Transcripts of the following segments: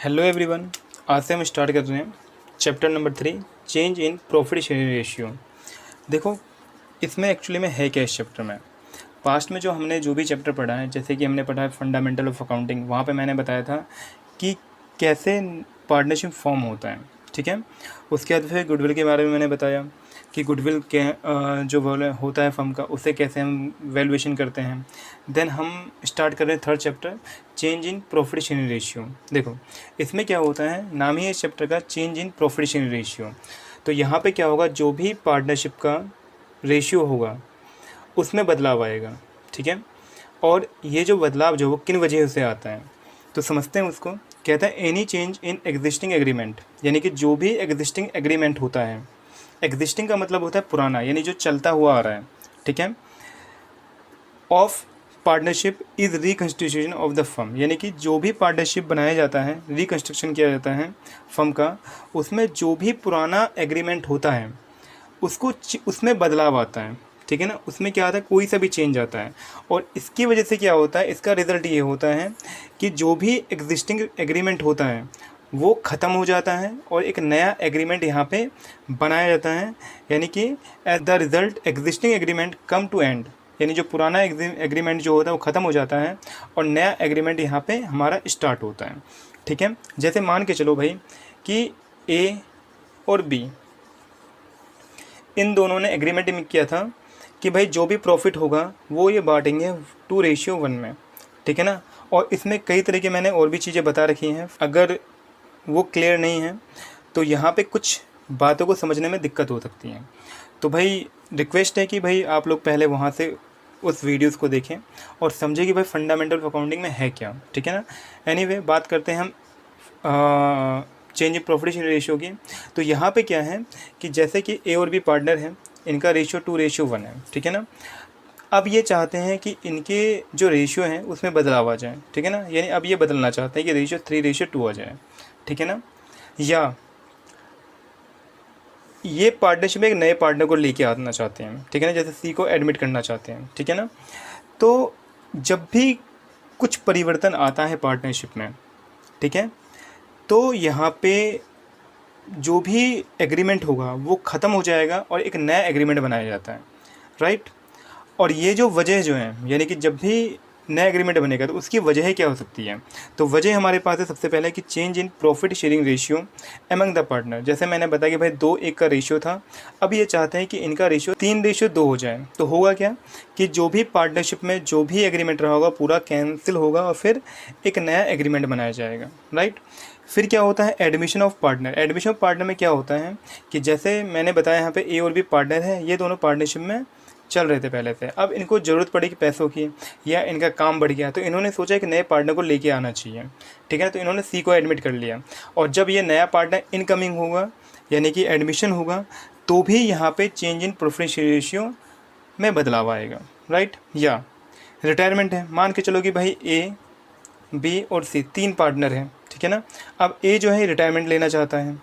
Hello everyone. आज से हम स्टार्ट कर रहे हैं chapter number 3, change in profit sharing ratio. देखो, इसमें एक्चुअली में है क्या इस चैप्टर में। पास्ट में जो हमने जो भी चैप्टर पढ़ा है, जैसे कि हमने पढ़ा है फंडामेंटल ऑफ अकाउंटिंग, वहाँ पे मैंने बताया था कि कैसे पार्टनरशिप फॉर्म होता है, ठीक है। उसके बाद फिर गुडविल के बारे में मैंने बताया कि गुडविल के जो होता है फर्म का, उसे कैसे हम वैल्यूएशन करते हैं। देन हम स्टार्ट कर रहे हैं third chapter, change in profit sharing ratio. देखो, इसमें क्या होता है, नाम ही है इस चैप्टर का change in profit sharing ratio. तो यहाँ पे क्या होगा, जो भी पार्टनरशिप का रेशियो होगा उसमें बदलाव आएगा, ठीक है। और ये जो बदलाव जो वो किन वजह से आता है, तो समझते हैं उसको। कहता है any change in existing agreement, यानी कि जो भी एग्जिस्टिंग एग्रीमेंट होता है, एग्जिस्टिंग का मतलब होता है पुराना, यानी जो चलता हुआ आ रहा है, ठीक है। Of partnership is reconstitution of the firm, यानी कि जो भी पार्टनरशिप बनाया जाता है, रिकन्स्ट्रक्शन किया जाता है फर्म का, उसमें जो भी पुराना एग्रीमेंट होता है उसको उसमें बदलाव आता है, ठीक है ना। उसमें क्या आता है, कोई सा भी चेंज आता है। और इसकी वजह से क्या होता है, इसका रिज़ल्ट ये होता है कि जो भी एग्जिस्टिंग एग्रीमेंट होता है वो ख़त्म हो जाता है और एक नया एग्रीमेंट यहाँ पे बनाया जाता है। यानी कि as the result existing agreement come to end, यानी जो पुराना एग्रीमेंट जो होता है वो ख़त्म हो जाता है और नया एग्रीमेंट यहाँ पे हमारा स्टार्ट होता है, ठीक है। जैसे मान के चलो भाई कि ए और बी, इन दोनों ने एग्रीमेंट में किया था कि भाई जो भी प्रॉफिट होगा वो ये बांटेंगे 2:1 में, ठीक है ना। और इसमें कई तरह के मैंने और भी चीज़ें बता रखी हैं, अगर वो क्लियर नहीं है तो यहाँ पे कुछ बातों को समझने में दिक्कत हो सकती है। तो भाई रिक्वेस्ट है कि भाई आप लोग पहले वहाँ से उस वीडियोस को देखें और समझें कि भाई फंडामेंटल ऑफ अकाउंटिंग में है क्या, ठीक है ना। एनीवे, बात करते हैं हम चेंज इन प्रॉफिट रेशियो की। तो यहाँ पे क्या है कि जैसे कि ए और बी पार्टनर हैं, इनका रेशियो 2:1 है, ठीक है ना। अब ये चाहते हैं कि इनके जो रेशियो हैं उसमें बदलाव आ जाए, ठीक है ना। यानी अब ये बदलना चाहते हैं कि रेशियो 3:2 आ जाए, ठीक है ना। या ये पार्टनरशिप में एक नए पार्टनर को लेके आना चाहते हैं, ठीक है ना, जैसे सी को एडमिट करना चाहते हैं, ठीक है ना। तो जब भी कुछ परिवर्तन आता है पार्टनरशिप में, ठीक है, तो यहाँ पे जो भी एग्रीमेंट होगा वो ख़त्म हो जाएगा और एक नया एग्रीमेंट बनाया जाता है, राइट। और ये जो वजह जो है, यानी कि जब भी नया एग्रीमेंट बनेगा तो उसकी वजह क्या हो सकती है, तो वजह हमारे पास है सबसे पहले कि change in profit sharing ratio among the partner. जैसे मैंने बताया कि भाई 2:1 का रेशियो था, अब ये चाहते हैं कि इनका रेशियो 3:2 हो जाए। तो होगा क्या कि जो भी पार्टनरशिप में जो भी एग्रीमेंट रहा होगा पूरा कैंसिल होगा और फिर एक नया एग्रीमेंट बनाया जाएगा, राइट। फिर क्या होता है, admission of partner. Admission of partner में क्या होता है कि जैसे मैंने बताया यहाँ पे ए और बी पार्टनर है, ये दोनों पार्टनरशिप में चल रहे थे पहले से। अब इनको ज़रूरत पड़ेगी पैसों की या इनका काम बढ़ गया, तो इन्होंने सोचा कि नए पार्टनर को लेके आना चाहिए, ठीक है ना। तो इन्होंने सी को एडमिट कर लिया और जब ये नया पार्टनर इनकमिंग होगा यानी कि एडमिशन होगा, तो भी यहाँ पे चेंज इन प्रेफरेंस रेशियो में बदलाव आएगा, राइट। या रिटायरमेंट है, मान के चलो कि भाई ए बी और सी 3 पार्टनर हैं, ठीक है ना। अब ए जो है रिटायरमेंट लेना चाहता है,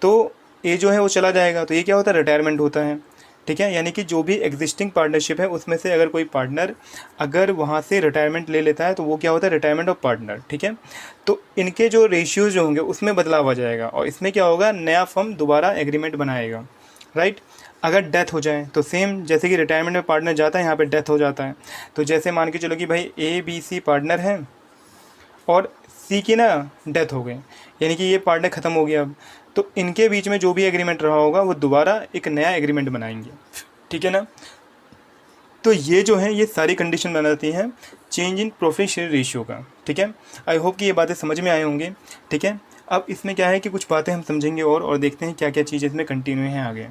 तो ए जो है वो चला जाएगा, तो ये क्या होता है, रिटायरमेंट होता है, ठीक है। यानी कि जो भी एग्जिस्टिंग पार्टनरशिप है उसमें से अगर कोई पार्टनर अगर वहाँ से रिटायरमेंट ले लेता है तो वो क्या होता है, रिटायरमेंट ऑफ पार्टनर, ठीक है। तो इनके जो रेशियोज जो होंगे उसमें बदलाव आ जाएगा और इसमें क्या होगा, नया फर्म दोबारा एग्रीमेंट बनाएगा, राइट। अगर डेथ हो जाए तो सेम, जैसे कि रिटायरमेंट में पार्टनर जाता है, यहाँ पे डेथ हो जाता है। तो जैसे मान के चलो कि भाई ए बी सी पार्टनर हैं और सी की ना डेथ हो गई, यानी कि ये पार्टनर ख़त्म हो गया अब, तो इनके बीच में जो भी एग्रीमेंट रहा होगा वो दोबारा एक नया एग्रीमेंट बनाएंगे, ठीक है ना। तो ये जो है ये सारी कंडीशन बनाती हैं change in profit share ratio का, ठीक है। आई होप कि ये बातें समझ में आए होंगे, ठीक है। अब इसमें क्या है कि कुछ बातें हम समझेंगे और देखते हैं क्या क्या चीज़ इसमें कंटिन्यू हैं आगे।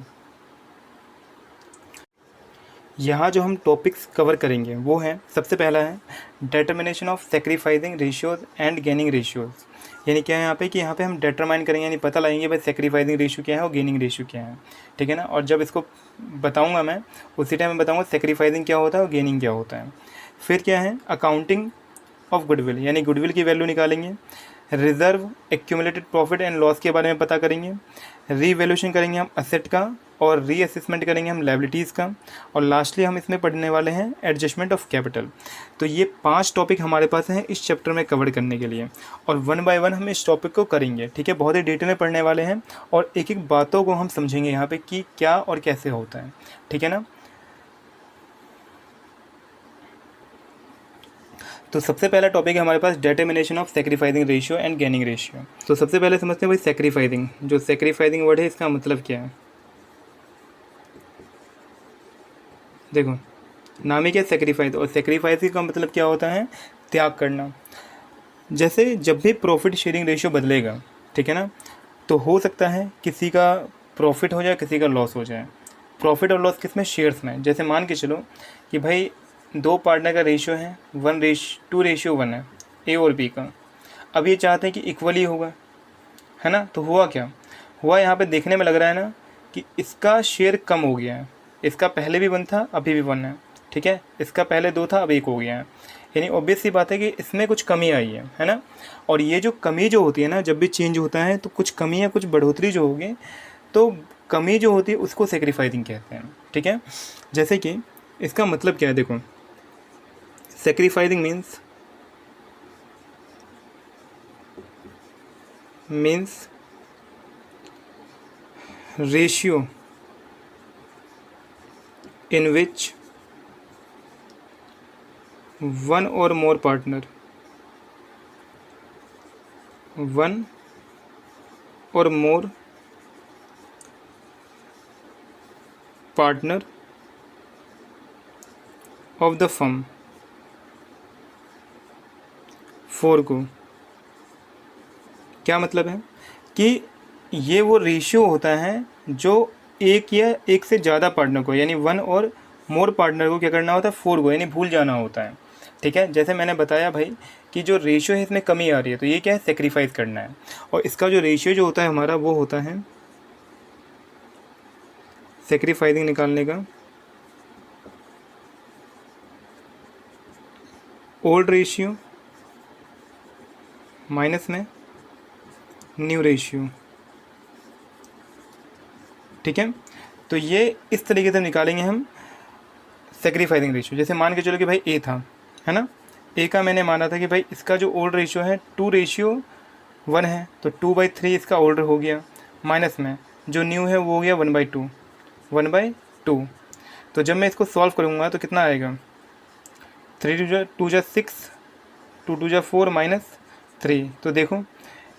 यहाँ जो हम टॉपिक्स कवर करेंगे वो हैं, सबसे पहला है determination of sacrificing ratios and gaining ratios. यानी क्या है यहाँ पे कि यहाँ पे हम डिटरमाइन करेंगे, यानी पता लगाएंगे भाई सेक्रीफाइसिंग रेशियो क्या है और गेनिंग रेशियो क्या है, ठीक है ना। और जब इसको बताऊँगा मैं उसी टाइम में बताऊँगा सेक्रीफाइसिंग क्या होता है और गेनिंग क्या होता है। फिर क्या है, अकाउंटिंग ऑफ गुडविल, यानी गुडविल की वैल्यू निकालेंगे। Reserve, accumulated profit and loss के बारे में पता करेंगे। रीवैल्यूएशन करेंगे हम असेट का, और रीअसेसमेंट करेंगे हम लायबिलिटीज़ का, और लास्टली हम इसमें पढ़ने वाले हैं एडजस्टमेंट ऑफ कैपिटल। तो ये 5 टॉपिक हमारे पास हैं इस चैप्टर में कवर करने के लिए, और वन बाय वन हम इस टॉपिक को करेंगे, ठीक है। बहुत ही डिटेल में पढ़ने वाले हैं, और एक एक बातों को हम समझेंगे यहाँ पे कि क्या और कैसे होता है, ठीक है ना। तो सबसे पहला टॉपिक है हमारे पास determination of sacrificing ratio and gaining ratio. तो सबसे पहले समझते हैं भाई सैक्रिफाइसिंग, जो सैक्रिफाइसिंग वर्ड है इसका मतलब क्या है। देखो नाम ही क्या सैक्रिफाइस, और सैक्रिफाइस का मतलब क्या होता है, त्याग करना। जैसे जब भी प्रॉफिट शेयरिंग रेशियो बदलेगा, ठीक है ना, तो हो सकता है किसी का प्रॉफिट हो जाए, किसी का लॉस हो जाए। प्रॉफिट और लॉस किस में, शेयर्स में। जैसे मान के चलो कि भाई 2 पार्टनर का रेशियो है 2:1 है, ए और बी का। अब ये चाहते हैं कि इक्वली होगा, है ना। तो हुआ क्या, हुआ यहाँ पे देखने में लग रहा है ना कि इसका शेयर कम हो गया है। इसका पहले भी 1 था, अभी भी 1 है, ठीक है। इसका पहले 2 था, अब 1 हो गया है। यानी ऑब्वियस सी बात है कि इसमें कुछ कमी आई है ना। और ये जो कमी जो होती है ना, जब भी चेंज होता है तो कुछ कमी या कुछ बढ़ोतरी जो होगी, तो कमी जो होती है उसको सैक्रिफाइसिंग कहते हैं, ठीक है। जैसे कि इसका मतलब क्या है, देखो sacrificing means ratio in which one or more partner of the firm forego। क्या मतलब है कि ये वो रेशियो होता है जो एक या एक से ज़्यादा पार्टनर को, यानी 1 और मोर पार्टनर को क्या करना होता है, फोरगो, यानी भूल जाना होता है, ठीक है। जैसे मैंने बताया भाई कि जो रेशियो है इसमें कमी आ रही है, तो ये क्या है, सेक्रीफाइस करना है। और इसका जो रेशियो जो होता है हमारा, वो होता है सेक्रीफाइसिंग निकालने का ओल्ड रेशियो माइनस में न्यू रेशियो, ठीक है। तो ये इस तरीके से निकालेंगे हम सेक्रीफाइसिंग रेशियो। जैसे मान के चलो कि भाई ए था, है ना। ए का मैंने माना था कि भाई इसका जो ओल्ड रेशियो है 2:1 है, तो 2/3 इसका ओल्ड हो गया, माइनस में जो न्यू है वो हो गया 1/2। तो जब मैं इसको सॉल्व करूँगा तो कितना आएगा, 3 2 6, 2 4 -3। तो देखो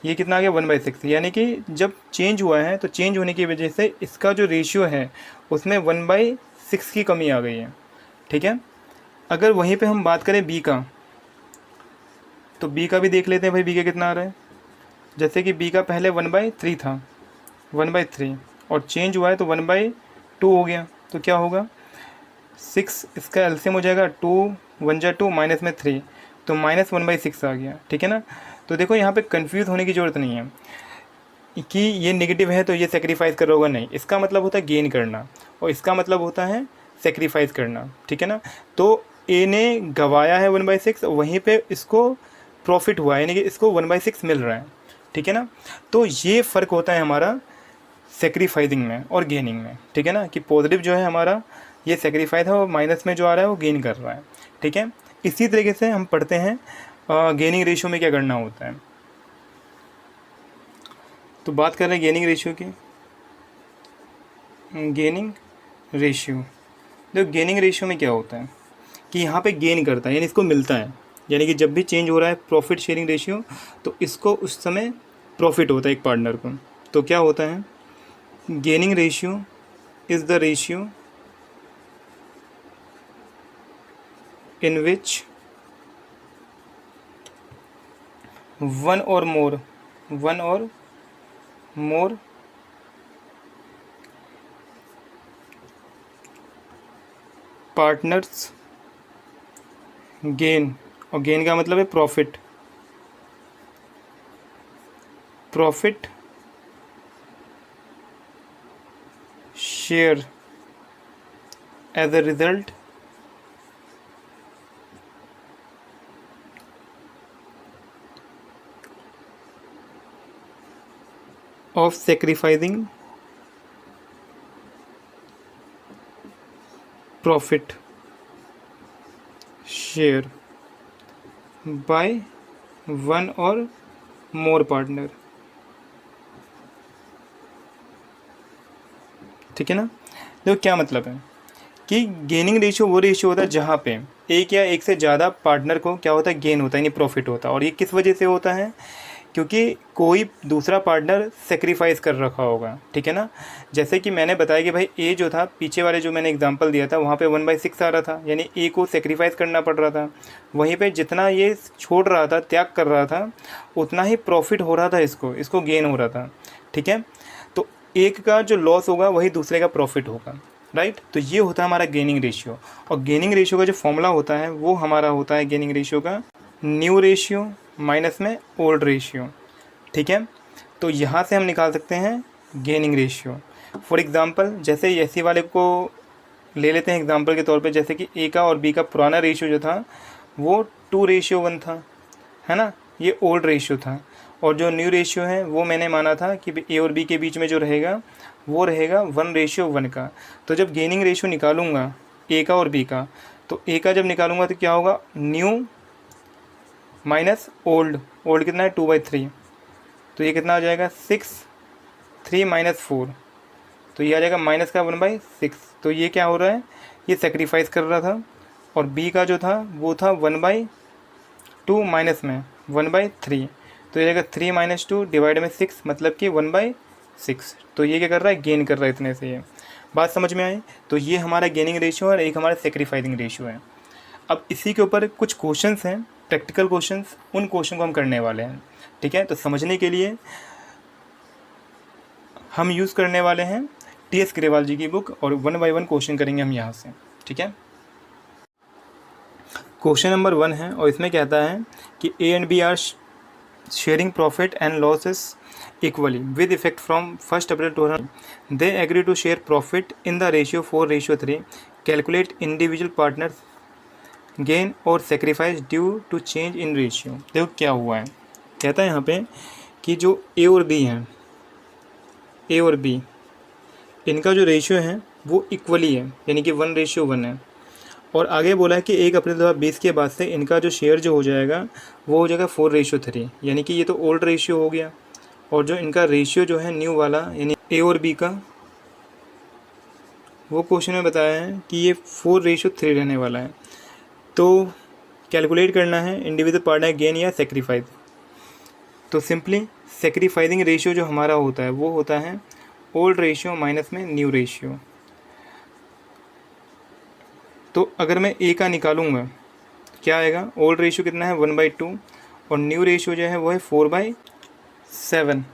ये कितना आ गया, 1/6। यानी कि जब चेंज हुआ है तो चेंज होने की वजह से इसका जो रेशियो है उसमें 1/6 की कमी आ गई है, ठीक है। अगर वहीं पे हम बात करें बी का, तो बी का भी देख लेते हैं भाई, बी का कितना आ रहा है। जैसे कि बी का पहले 1/3 था, 1/3, और चेंज हुआ है तो 1/2 हो गया। तो क्या होगा, 6 इसका एलसीएम हो जाएगा, 2 1 जा 2 माइनस में 3, तो -1/6 आ गया, ठीक है ना। तो देखो यहाँ पे कंफ्यूज होने की ज़रूरत नहीं है कि ये नेगेटिव है तो ये सेक्रीफाइस कर रहा होगा, नहीं। इसका मतलब होता है गेन करना, और इसका मतलब होता है सेक्रीफाइस करना, ठीक है ना। तो ए ने गवाया है 1/6, वहीं पे इसको प्रॉफिट हुआ है, यानी कि इसको 1/6 मिल रहा है, ठीक है ना। तो ये फ़र्क होता है हमारा सेक्रीफाइसिंग में और गेनिंग में, ठीक है ना। कि पॉजिटिव जो है हमारा ये सेक्रीफाइस है, और माइनस में जो आ रहा है वो गेन कर रहा है, ठीक है। इसी तरीके से हम पढ़ते हैं गेनिंग रेशियो में क्या करना होता है। तो बात कर रहे हैं गेनिंग रेशियो की। गेनिंग रेशियो, देखो गेनिंग रेशियो में क्या होता है कि यहाँ पे गेन करता है, यानी इसको मिलता है। यानी कि जब भी चेंज हो रहा है प्रॉफिट शेयरिंग रेशियो, तो इसको उस समय प्रॉफिट होता है एक पार्टनर को। तो क्या होता है, gaining ratio is the ratio in which one or more partners gain, और गेन का मतलब है profit share as a result of sacrificing profit share by one or more partner. ठीक है ना। देखो क्या मतलब है कि गेनिंग रेशियो वो रेशियो होता है जहाँ पे एक या एक से ज़्यादा पार्टनर को क्या होता है, गेन होता है, यानी प्रॉफिट होता है। और ये किस वजह से होता है, क्योंकि कोई दूसरा पार्टनर सेक्रीफाइस कर रखा होगा। ठीक है ना। जैसे कि मैंने बताया कि भाई ए जो था, पीछे वाले जो मैंने एग्जांपल दिया था, वहाँ पे 1/6 आ रहा था, यानी ए को सेक्रीफाइस करना पड़ रहा था। वहीं पे जितना ये छोड़ रहा था, त्याग कर रहा था, उतना ही प्रॉफिट हो रहा था, इसको गेन हो रहा था। ठीक है। तो एक का जो लॉस होगा वही दूसरे का प्रॉफिट होगा, राइट। तो ये होता है हमारा गेनिंग रेशियो। और गेनिंग रेशियो का जो फॉर्मूला होता है वो हमारा होता है गेनिंग रेशियो का न्यू रेशियो माइनस में ओल्ड रेशियो। ठीक है। तो यहाँ से हम निकाल सकते हैं गेनिंग रेशियो। फॉर एग्ज़ाम्पल जैसे एसी वाले को ले लेते हैं एग्जांपल के तौर पे, जैसे कि ए का और बी का पुराना रेशियो जो था वो 2:1 था, है ना, ये ओल्ड रेशियो था। और जो न्यू रेशियो है वो मैंने माना था कि ए और बी के बीच में जो रहेगा वो रहेगा 1:1 का। तो जब गेनिंग रेशियो निकालूंगा ए का और बी का, तो ए का जब निकालूंगा तो क्या होगा, न्यू माइनस ओल्ड। ओल्ड कितना है, 2/3, तो ये कितना आ जाएगा 6, 3 - 4, तो ये आ जाएगा माइनस का 1/6। तो ये क्या हो रहा है, ये सेक्रीफाइस कर रहा था। और बी का जो था वो था 1/2 माइनस में 1/3, तो ये आएगा 3 - 2 डिवाइड में 6, मतलब कि 1/6। तो ये क्या कर रहा है, गेन कर रहा है इतने से। ये बात समझ में आई। तो ये हमारा गेनिंग रेशियो है और एक हमारा सेक्रीफाइसिंग रेशियो है। अब इसी के ऊपर कुछ क्वेश्चंस हैं, प्रैक्टिकल क्वेश्चंस, उन क्वेश्चन को हम करने वाले हैं। ठीक है। तो समझने के लिए हम यूज़ करने वाले हैं TS ग्रेवाल जी की बुक, और 1 बाय 1 क्वेश्चन करेंगे हम यहाँ से। ठीक है। क्वेश्चन नंबर 1 है और इसमें कहता है कि A and B are sharing profit and losses equally with effect from 1 April 2000। They agree to share profit in the ratio 4:3। Calculate individual partners gain और sacrifice due to change in ratio. देखो क्या हुआ है, कहता है यहाँ पे कि जो ए और बी हैं, ए और बी इनका जो रेशियो है वो इक्वली है, यानी कि 1:1 है। और आगे बोला है कि 1 अप्रैल 2020 के बाद से इनका जो शेयर जो हो जाएगा वो हो जाएगा 4:3, यानी कि ये तो ओल्ड रेशियो हो गया। और जो इनका रेशियो जो है न्यू वाला, यानी ए और बी का, वो क्वेश्चन में बताया है कि ये 4:3 रहने वाला है। तो कैलकुलेट करना है इंडिविजुअल पार्टनर गेन या सेक्रीफाइस। तो सिंपली सेक्रीफाइसिंग रेशियो जो हमारा होता है वो होता है ओल्ड रेशियो माइनस में न्यू रेशियो। तो अगर मैं ए का निकालूंगा क्या आएगा, ओल्ड रेशियो कितना है 1/2 और न्यू रेशियो जो है वो है 4/7।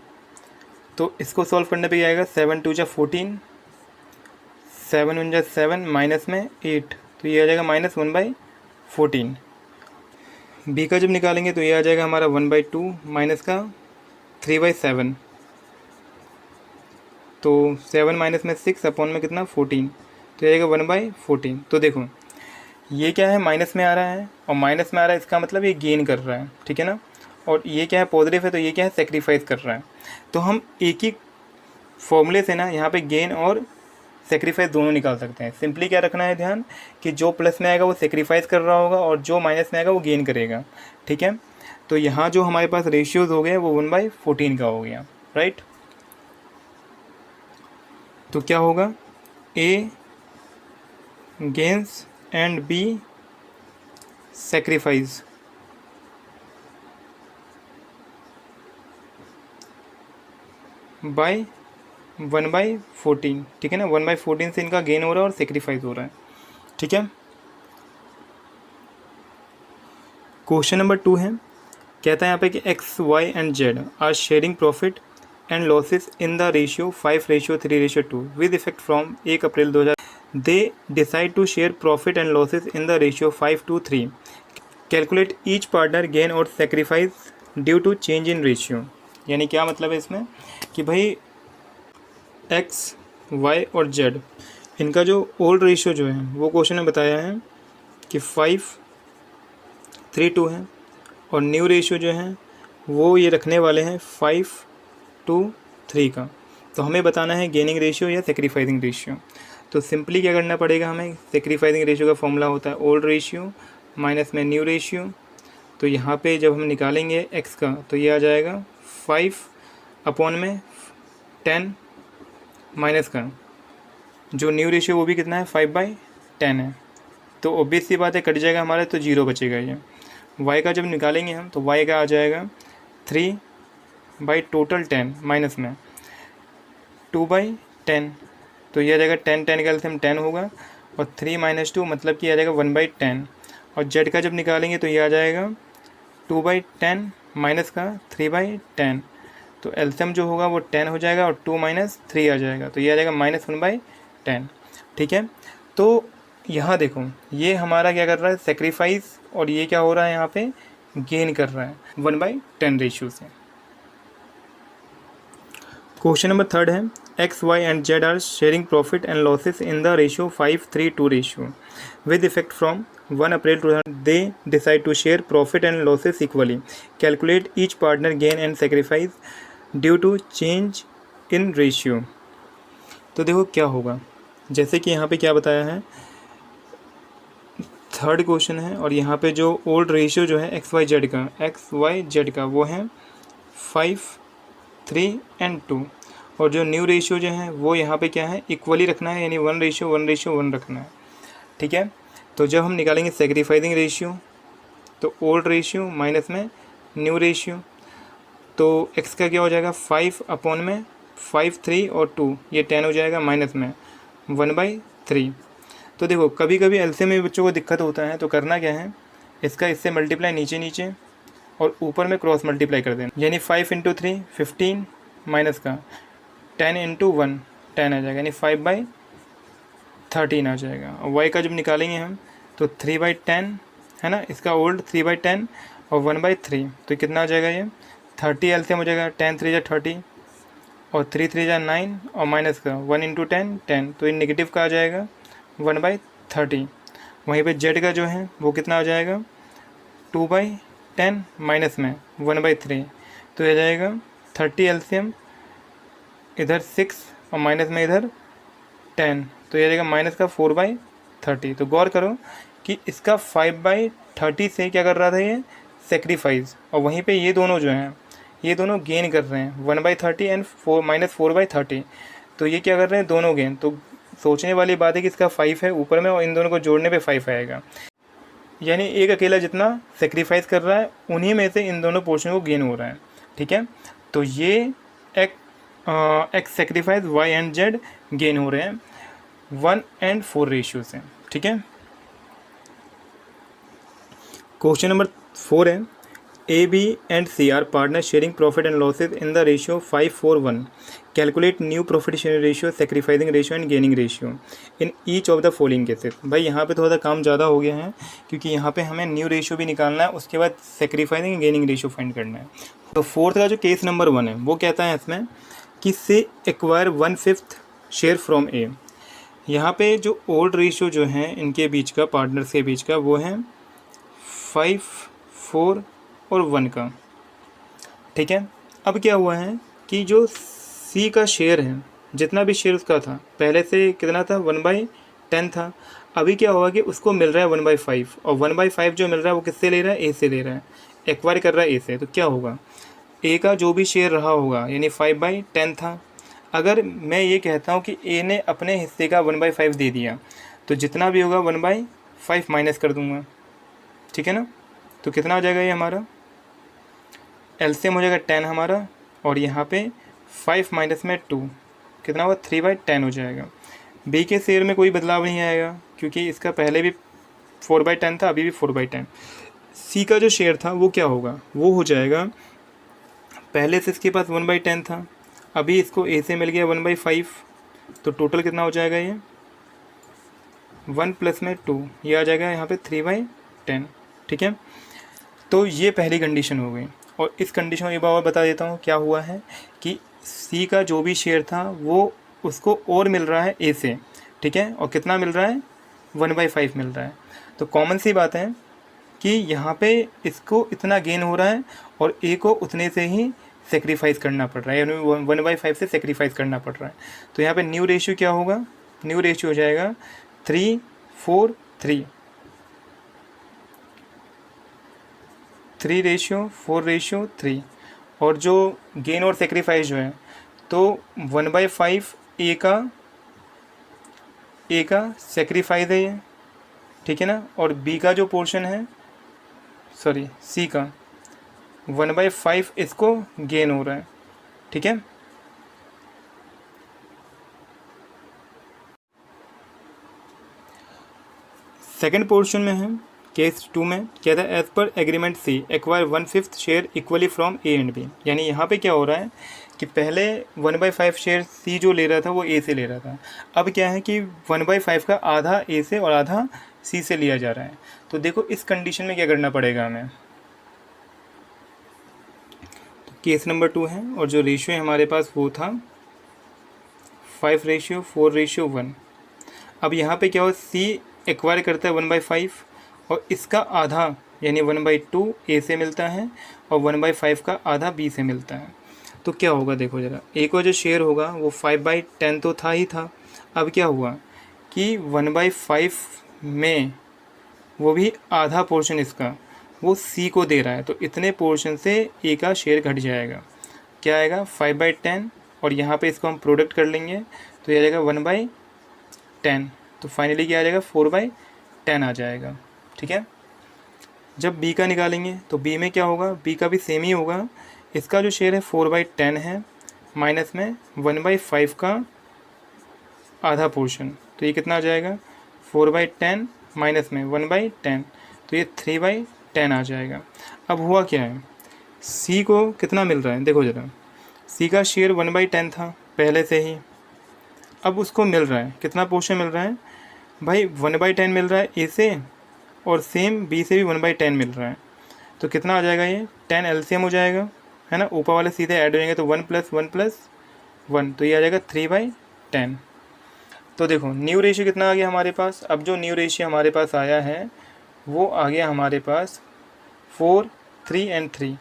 तो इसको सॉल्व करने पे क्या आएगा, 7 × 2 = 14, 7 × 7 माइनस में 8, तो ये आ जाएगा -1/14। बी का जब निकालेंगे तो ये आ जाएगा हमारा 1/2 माइनस का 3/7, तो 7 माइनस में 6 अपॉन में कितना 14, तो ये आएगा 1/14। तो देखो ये क्या है, माइनस में आ रहा है, और माइनस में आ रहा है इसका मतलब ये गेन कर रहा है। ठीक है ना। और ये क्या है, पॉजिटिव है, तो ये क्या है, सेक्रीफाइस कर रहा है। तो हम एक ही फॉर्मूले से ना यहाँ पे गेन और सेक्रीफाइस दोनों निकाल सकते हैं। सिंपली क्या रखना है ध्यान, कि जो प्लस में आएगा वो सेक्रीफाइस कर रहा होगा और जो माइनस में आएगा वो गेन करेगा। ठीक है। तो यहाँ जो हमारे पास रेशियोज़ हो गए वो 1/14 का हो गया, राइट। तो क्या होगा, A gains and B sacrifice. By 1/14। ठीक है ना, 1/14 से इनका गेन हो रहा है और सेक्रीफाइस हो रहा है। ठीक है। क्वेश्चन नंबर 2 है, कहता है यहाँ पे कि X, Y and Z are sharing profit and losses in the ratio 5:3:2 with effect from 1 April 2000। They decide to share profit and losses in the ratio 5:3। Calculate each partner gain और sacrifice due to change in ratio. यानी क्या मतलब है इसमें, कि भाई X, Y और Z इनका जो ओल्ड रेशियो जो है वो क्वेश्चन में बताया है कि 5:3:2 है, और न्यू रेशियो जो है वो ये रखने वाले हैं 5:2 3 का। तो हमें बताना है गेनिंग रेशियो या सेक्रीफाइसिंग रेशियो। तो सिंपली क्या करना पड़ेगा हमें, सेक्रीफाइसिंग रेशियो का फॉर्मूला होता है ओल्ड रेशियो माइनस में न्यू रेशियो। तो यहाँ पे जब हम निकालेंगे x का तो ये आ जाएगा 5 अपॉन में 10 माइनस का जो न्यू रेशियो वो भी कितना है 5/10 है। तो ऑब्वियस सी बात है कट जाएगा हमारा, तो 0 बचेगा ये। y का जब निकालेंगे हम तो y का आ जाएगा 3 टोटल 10 माइनस में 2/10। तो ये आ जाएगा 10 का एलसीएम 10 होगा और 3 - 2 मतलब कि आ जाएगा 1/10। और z का जब निकालेंगे तो ये आ जाएगा 2/10 माइनस का 3/10। तो एलसीएम जो होगा वो 10 हो जाएगा और 2 - 3 आ जाएगा, तो ये आ जाएगा -1/10। ठीक है, तो यहाँ देखो ये हमारा क्या कर रहा है सेक्रीफाइस, और ये क्या हो रहा है यहाँ पे गेन कर रहा है 1/10 रेशियो से। क्वेश्चन नंबर 3 है X Y and Z are sharing profit and losses in the ratio 5:3:2 ratio with effect from 1 April 2000 they decide to share profit and losses equally. Calculate each partner gain and sacrifice due to change in ratio. तो देखो क्या होगा, जैसे कि यहाँ पे क्या बताया है, थर्ड क्वेश्चन है और यहाँ पे जो ओल्ड रेशियो जो है एक्स वाई जेड का वो है 5, 3 एंड 2, और जो न्यू रेशियो जो है वो यहाँ पे क्या है इक्वली रखना है, यानी 1:1:1 रखना है। ठीक है, तो जब हम निकालेंगे सेक्रीफाइसिंग रेशियो तो ओल्ड रेशियो माइनस में न्यू रेशियो, तो x का क्या हो जाएगा 5 अपॉन में 5, 3 और 2 ये 10 हो जाएगा माइनस में 1/3। तो देखो कभी कभी एलसीएम में बच्चों को दिक्कत होता है, तो करना क्या है इसका इससे मल्टीप्लाई नीचे नीचे और ऊपर में क्रॉस मल्टीप्लाई कर देना, यानी 5 × 3 15 माइनस का 10 × 1 10 आ जाएगा, यानी 5/13 आ जाएगा। और y का जब निकालेंगे हम तो 3/10 है ना, इसका ओल्ड 3/10 और 1/3, तो कितना आ जाएगा ये 30 एलसीएम हो जाएगा, 10 3 = 30 और 3 3 = 9 और माइनस का 1 × 10 10, तो ये नेगेटिव का आ जाएगा 1/30। वहीं पे जेड का जो है वो कितना आ जाएगा 2/10 माइनस में 1/3, तो ये जाएगा 30 एलसीएम इधर 6 और माइनस में इधर 10, तो ये जाएगा माइनस का 4/30। तो गौर करो कि इसका 5/30 से क्या कर रहा था ये सेक्रीफाइस, और वहीं पे ये दोनों जो हैं ये दोनों गेन कर रहे हैं 1/30 एंड -4/30, तो ये क्या कर रहे हैं दोनों गेन। तो सोचने वाली बात है कि इसका 5 है ऊपर में और इन दोनों को जोड़ने पे 5 आएगा, यानी एक अकेला जितना सेक्रीफाइस कर रहा है उन्हीं में से इन दोनों पोर्शन को गेन हो रहा है। ठीक है, तो ये X sacrifice Y and Z gain हो रहे हैं 1:4 रेशियो से। ठीक है, क्वेश्चन नंबर 4 है A, B and C are partners sharing profit and losses in the ratio 5:4:1. Calculate new profit sharing ratio, sacrificing ratio and gaining ratio in each of the following cases. भाई यहाँ पे थोड़ा सा काम ज़्यादा हो गया है क्योंकि यहाँ पे हमें न्यू रेशियो भी निकालना है, उसके बाद sacrificing and gaining ratio find करना है। तो फोर्थ का जो केस नंबर 1 है वो कहता है इसमें कि से एक्वायर 1/5 शेयर फ्रॉम ए। यहाँ पे जो ओल्ड रेशियो जो है इनके बीच का, पार्टनर्स के बीच का, वो है 5, 4 और 1 का। ठीक है, अब क्या हुआ है कि जो सी का शेयर है जितना भी शेयर उसका था पहले से कितना था 1/10 था, अभी क्या होगा कि उसको मिल रहा है 1/5, और 1/5 जो मिल रहा है वो किससे ले रहा है ए से ले रहा है, एक्वायर कर रहा है ए से। तो क्या होगा ए का जो भी शेयर रहा होगा यानी 5/10 था, अगर मैं ये कहता हूँ कि ए ने अपने हिस्से का 1/5 दे दिया तो जितना भी होगा 1/5 माइनस कर दूंगा। ठीक है ना, तो कितना हो जाएगा ये हमारा एलसीएम हो जाएगा 10 हमारा, और यहाँ पे 5 माइनस में 2 कितना होगा 3/10 हो जाएगा। बी के शेयर में कोई बदलाव नहीं आएगा क्योंकि इसका पहले भी 4/10 था, अभी भी 4/10। सी का जो शेयर था वो क्या होगा, वो हो जाएगा पहले से इसके पास 1/10 था, अभी इसको ए से मिल गया 1/5, तो टोटल कितना हो जाएगा ये 1 प्लस में 2, ये आ जाएगा यहाँ पे 3/10। ठीक है, तो ये पहली कंडीशन हो गई। और इस कंडीशन को एक बार और बता देता हूँ क्या हुआ है कि सी का जो भी शेयर था वो उसको और मिल रहा है ए से। ठीक है, और कितना मिल रहा है 1/5 मिल रहा है। तो कॉमन सी बात है कि यहाँ पे इसको इतना गेन हो रहा है और ए को उतने से ही सेक्रीफाइस करना पड़ रहा है, यानी 1/5 से सेक्रीफाइस करना पड़ रहा है। तो यहाँ पे न्यू रेशियो क्या होगा, न्यू रेशियो हो जाएगा 3:4:3, 3:4:3। और जो गेन और सेक्रीफाइस जो है तो 1/5 ए का सेक्रीफाइस है ये, ठीक है ना, और बी का जो पोर्शन है, सॉरी सी का 1/5 इसको गेन हो रहा है, ठीक है। सेकंड पोर्शन में है केस 2 में क्या था, as per agreement C acquire 1/5 share equally from A and B. यानी यहाँ पे क्या हो रहा है कि पहले 1/5 शेयर सी जो ले रहा था वो ए से ले रहा था, अब क्या है कि 1/5 का आधा ए से और आधा सी से लिया जा रहा है। तो देखो इस कंडीशन में क्या करना पड़ेगा हमें, तो केस नंबर 2 है और जो रेशियो है हमारे पास वो था 5:4:1। अब यहाँ पे क्या हो, सी एक्वायर करता है 1/5 और इसका आधा यानी 1/2 ए से मिलता है और 1/5 का आधा बी से मिलता है। तो क्या होगा देखो ज़रा, ए को जो शेयर होगा वो 5/10 तो था ही था, अब क्या हुआ कि 1/5 में वो भी आधा पोर्शन इसका वो सी को दे रहा है, तो इतने पोर्शन से ए का शेयर घट जाएगा, क्या आएगा 5/10 और यहाँ पे इसको हम प्रोडक्ट कर लेंगे तो ये आ जाएगा 1/10, तो फाइनली क्या आ जाएगा 4/10 आ जाएगा, ठीक है। जब बी का निकालेंगे तो बी में क्या होगा, बी का भी सेम ही होगा, इसका जो शेयर है 4/10 है माइनस में 1/5 का आधा पोर्शन, तो ये कितना आ जाएगा 4/10 माइनस में 1/10, तो ये 3/10 आ जाएगा। अब हुआ क्या है, सी को कितना मिल रहा है देखो ज़रा, सी का शेयर 1/10 था पहले से ही, अब उसको मिल रहा है कितना पोर्शन मिल रहा है भाई 1/10 मिल रहा है ए से और सेम बी से भी 1/10 मिल रहा है, तो कितना आ जाएगा ये 10 एलसीएम हो जाएगा, है ना, ऊपर वाले सीधे ऐड हो जाएंगे तो 1 + 1 + 1, तो ये आ जाएगा 3/10। तो देखो न्यू रेशियो कितना आ गया हमारे पास, अब जो न्यू रेशियो हमारे पास आया है वो आ गया हमारे पास 4, 3 एंड 3,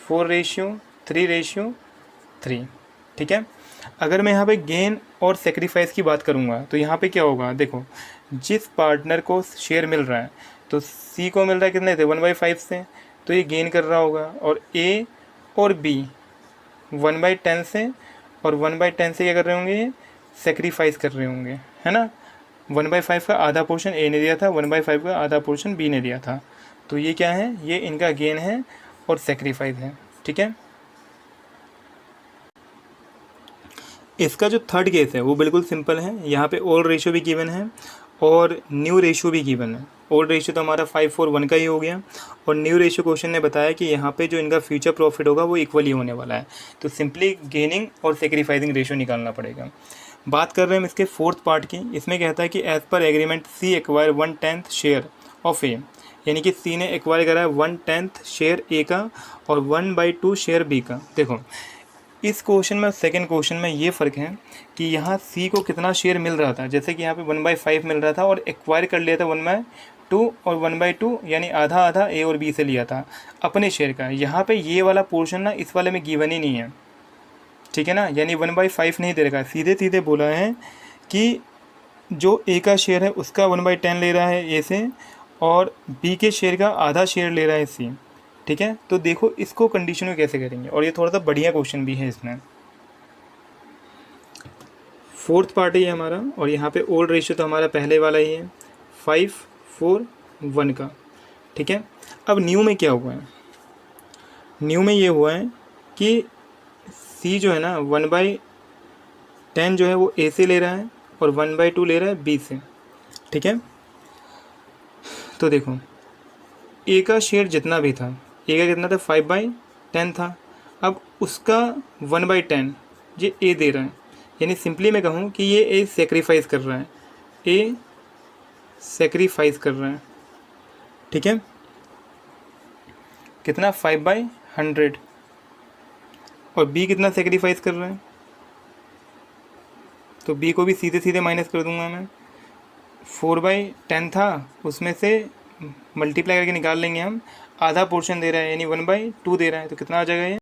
4:3:3, ठीक है। अगर मैं यहाँ पे गेन और सेक्रीफाइस की बात करूँगा तो यहाँ पे क्या होगा, देखो जिस पार्टनर को शेयर मिल रहा है तो सी को मिल रहा है कितने थे 1/5 से, तो ये गेन कर रहा होगा, और ए और बी 1/10 से और 1/10 से क्या कर रहे होंगे, ये सेक्रीफाइस कर रहे होंगे, है ना। 1/5 का आधा पोर्शन ए ने दिया था, 1/5 का आधा पोर्शन बी ने दिया था, तो ये क्या है, ये इनका गेन है और सेक्रीफाइस है, ठीक है। इसका जो थर्ड केस है वो बिल्कुल सिंपल है, यहाँ पे ओल्ड रेशियो भी गिवन है और न्यू रेशियो भी गिवन है। ओल्ड रेशियो तो हमारा 5:1 का ही हो गया और न्यू रेशियो क्वेश्चन ने बताया कि यहाँ पे जो इनका फ्यूचर प्रॉफिट होगा वो इक्वली होने वाला है, तो सिंपली गेनिंग और सेक्रीफाइसिंग रेशियो निकालना पड़ेगा। बात कर रहे हैं हम इसके फोर्थ पार्ट की, इसमें कहता है कि as per agreement C acquire 1/10 share of A, यानी कि सी ने एक्वायर करा है 1/10 शेयर ए का और 1/2 शेयर बी का। देखो इस क्वेश्चन में सेकंड क्वेश्चन में ये फ़र्क है कि यहाँ सी को कितना शेयर मिल रहा था, जैसे कि यहाँ पे 1/5 मिल रहा था और एक्वायर कर लिया था 1/2 और 1/2 यानी आधा आधा ए और बी से लिया था अपने शेयर का। यहाँ पे ये वाला पोर्शन ना इस वाले में गिवन ही नहीं है, ठीक है ना, यानी 1/5 नहीं दे रखा है, सीधे सीधे बोला है कि जो ए का शेयर है उसका 1/10 ले रहा है ए से और बी के शेयर का आधा शेयर ले रहा है सी, ठीक है। तो देखो इसको कंडीशन में कैसे करेंगे, और ये थोड़ा सा बढ़िया क्वेश्चन भी है इसमें। फोर्थ पार्ट है हमारा और यहाँ पे ओल्ड रेशियो तो हमारा पहले वाला ही है 5:4:1 का, ठीक है। अब न्यू में क्या हुआ है, न्यू में ये हुआ है कि सी जो है ना 1/10 जो है वो ए से ले रहा है और 1/2 ले रहा है बी से, ठीक है। तो देखो ए का शेयर जितना भी था, ए का कितना था 5/10 था, अब उसका 1/10 ये ए दे रहा है, यानी सिंपली मैं कहूँ कि ये ए सेक्रीफाइस कर रहा है, ए सेक्रीफाइस कर रहा है, ठीक है। कितना 5/100 और बी कितना सेक्रीफाइस कर रहा है, तो बी को भी सीधे सीधे माइनस कर दूंगा मैं, 4/10 था उसमें से मल्टीप्लाई करके निकाल लेंगे हम, आधा पोर्शन दे रहा है यानी 1/2 दे रहा है, तो कितना आ जाएगा ये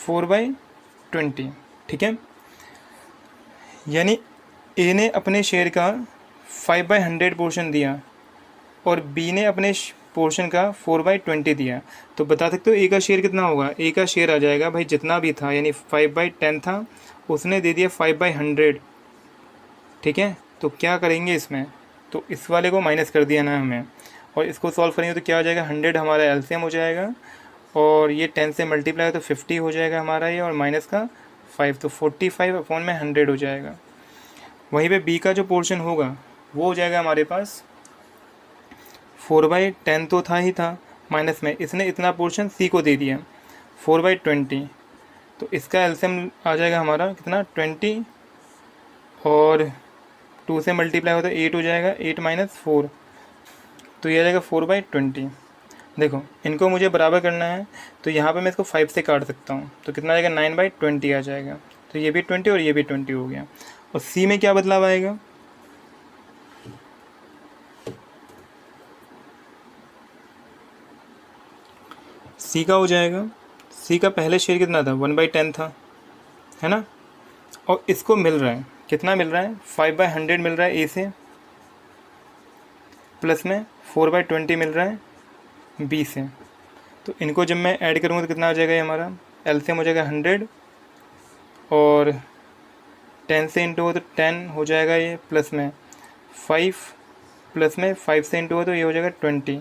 4/20, ठीक है। यानी ए ने अपने शेयर का 5/100 पोर्शन दिया और बी ने अपने पोर्शन का 4/20 दिया। तो बता सकते हो ए का शेयर कितना होगा। ए का शेयर आ जाएगा भाई जितना भी था, यानी 5/10 था, उसने दे दिया 5/100, ठीक है। तो क्या करेंगे इसमें, तो इस वाले को माइनस कर दिया ना हमें, और इसको सॉल्व करेंगे तो क्या हो जाएगा, 100 हमारा एलसीएम हो जाएगा, और ये 10 से मल्टीप्लाई तो 50 हो जाएगा हमारा ये, और माइनस का 5, तो 45/100 हो जाएगा। वहीं पे बी का जो पोर्शन होगा वो हो जाएगा हमारे पास 4/10 तो था ही था, माइनस में इसने इतना पोर्शन सी को दे दिया 4/20, तो इसका एलसीएम आ जाएगा हमारा कितना 20, और 2 से मल्टीप्लाई हो तो 8 हो जाएगा, 8 - 4, तो ये आ जाएगा 4/20। देखो इनको मुझे बराबर करना है, तो यहाँ पे मैं इसको 5 से काट सकता हूँ, तो कितना आ जाएगा 9/20 आ जाएगा। तो ये भी 20 और ये भी 20 हो गया। और सी में क्या बदलाव आएगा, सी का हो जाएगा, सी का पहले शेयर कितना था 1/10 था, है ना, और इसको मिल रहा है कितना मिल रहा है 5/100 मिल रहा है ए से, प्लस में 4/20 मिल रहा है बी से। तो इनको जब मैं ऐड करूँगा तो कितना आ जाएगा ये हमारा एलसीएम हो जाएगा 100, और 10 से इंटू हो तो 10 हो जाएगा ये, प्लस में 5, प्लस में 5 से इंटू हो तो ये हो जाएगा 20,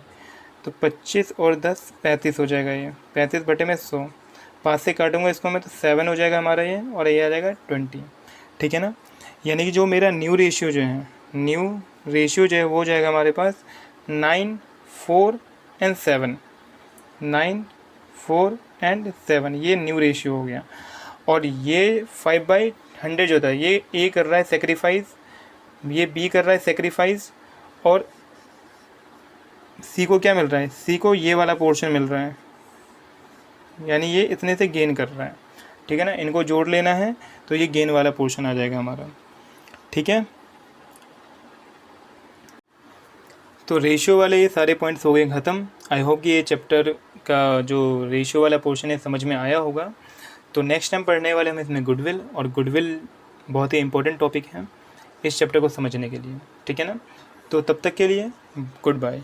तो 25 और 10 35 हो जाएगा ये, 35/100। 5 से काटूंगा इसको मैं तो 7 हो जाएगा हमारा ये, और ये आ जाएगा 20, ठीक है ना। यानी कि जो मेरा न्यू रेशियो जो है, न्यू रेशियो जो है वो हो जाएगा हमारे पास 9, 4 और 7, 9, 4 और 7, ये न्यू रेशियो हो गया। और ये 5/100 जो था ये ए कर रहा है सेक्रीफाइस, ये बी कर रहा है सेक्रीफाइस, और सी को क्या मिल रहा है, सी को ये वाला पोर्शन मिल रहा है, यानी ये इतने से गेन कर रहा है, ठीक है ना। इनको जोड़ लेना है तो ये गेन वाला पोर्शन आ जाएगा हमारा, ठीक है। तो रेशियो वाले ये सारे पॉइंट्स हो गए ख़त्म। आई होप कि ये चैप्टर का जो रेशियो वाला पोर्शन है समझ में आया होगा। तो नेक्स्ट टाइम पढ़ने वाले हम इसमें गुडविल, और गुडविल बहुत ही इंपॉर्टेंट टॉपिक है इस चैप्टर को समझने के लिए, ठीक है ना। तो तब तक के लिए गुड बाय।